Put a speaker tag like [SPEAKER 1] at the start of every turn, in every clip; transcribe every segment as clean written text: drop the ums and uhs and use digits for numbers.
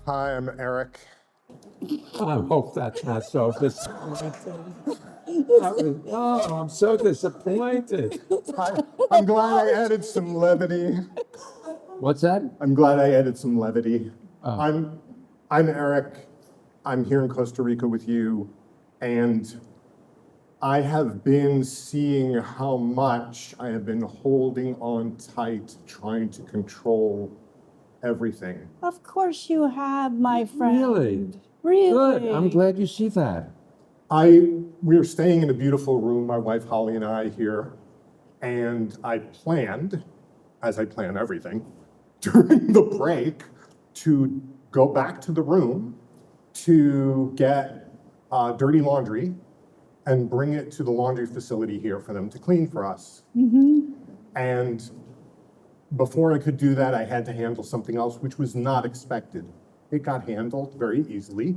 [SPEAKER 1] Hi, I'm Eric.
[SPEAKER 2] I hope that's not so disappointing. I'm so disappointed.
[SPEAKER 1] Hi, I'm glad I added some levity.
[SPEAKER 2] What's that?
[SPEAKER 1] I'm glad I added some levity.
[SPEAKER 2] Oh.
[SPEAKER 1] I'm Eric. I'm here in Costa Rica with you, and I have been seeing how much I have been holding on tight, trying to control everything.
[SPEAKER 3] Of course you have, my friend.
[SPEAKER 2] Really?
[SPEAKER 3] Really?
[SPEAKER 2] Good. I'm glad you see that.
[SPEAKER 1] We're staying in a beautiful room, my wife Holly and I here, and I planned, as I plan everything, during the break to go back to the room to get dirty laundry and bring it to the laundry facility here for them to clean for us. And before I could do that, I had to handle something else, which was not expected. It got handled very easily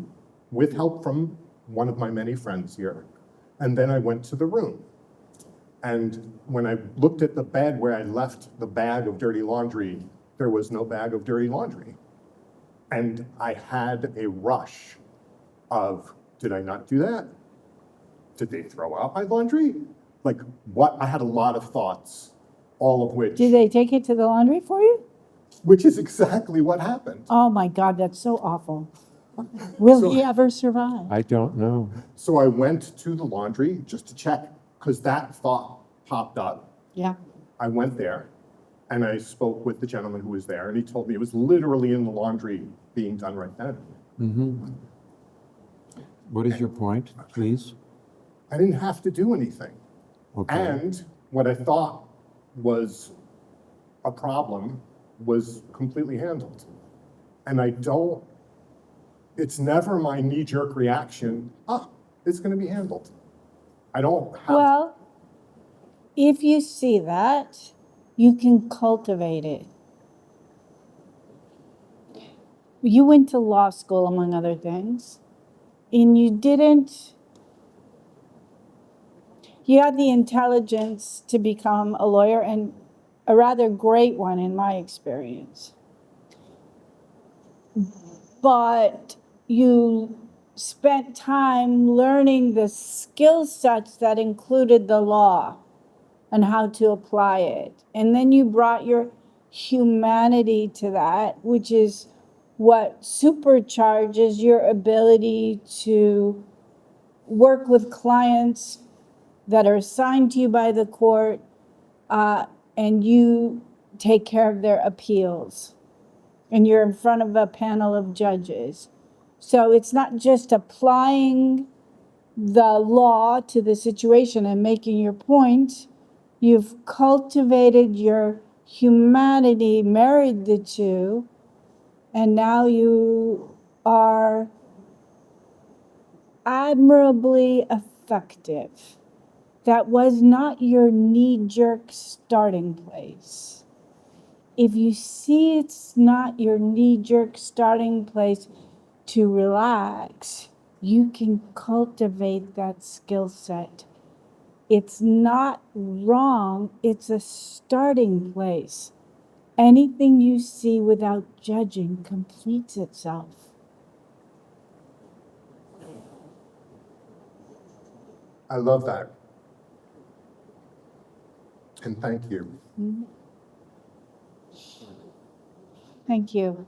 [SPEAKER 1] with help from one of my many friends here. And then I went to the room. And when I looked at the bed where I left the bag of dirty laundry, there was no bag of dirty laundry. And I had a rush of, did I not do that? Did they throw out my laundry? Like, what? I had a lot of thoughts, all of which,
[SPEAKER 3] Did they take it to the laundry for you?
[SPEAKER 1] which is exactly what happened.
[SPEAKER 3] Oh my God, that's so awful. Will
[SPEAKER 1] So-
[SPEAKER 3] he ever survive?
[SPEAKER 2] I don't know.
[SPEAKER 1] So I went to the laundry just to check, because that thought popped up.
[SPEAKER 3] Yeah.
[SPEAKER 1] I went there and I spoke with the gentleman who was there, and he told me it was literally in the laundry being done right then.
[SPEAKER 2] What is your point, please?
[SPEAKER 1] I didn't have to do anything.
[SPEAKER 2] Okay.
[SPEAKER 1] And what I thought was a problem was completely handled. And it's never my knee-jerk reaction, it's gonna be handled. I don't have,
[SPEAKER 3] Well, if you see that, you can cultivate it. You went to law school, among other things, and you had the intelligence to become a lawyer, and a rather great one in my experience. But you spent time learning the skill sets that included the law and how to apply it. And then you brought your humanity to that, which is what supercharges your ability to work with clients that are assigned to you by the court, and you take care of their appeals. And you're in front of a panel of judges. So it's not just applying the law to the situation and making your point. You've cultivated your humanity, married the two, and now you are admirably effective. That was not your knee-jerk starting place. If you see it's not your knee-jerk starting place to relax, you can cultivate that skill set. It's not wrong, it's a starting place. Anything you see without judging completes itself.
[SPEAKER 1] I love that. And thank you.
[SPEAKER 3] Thank you.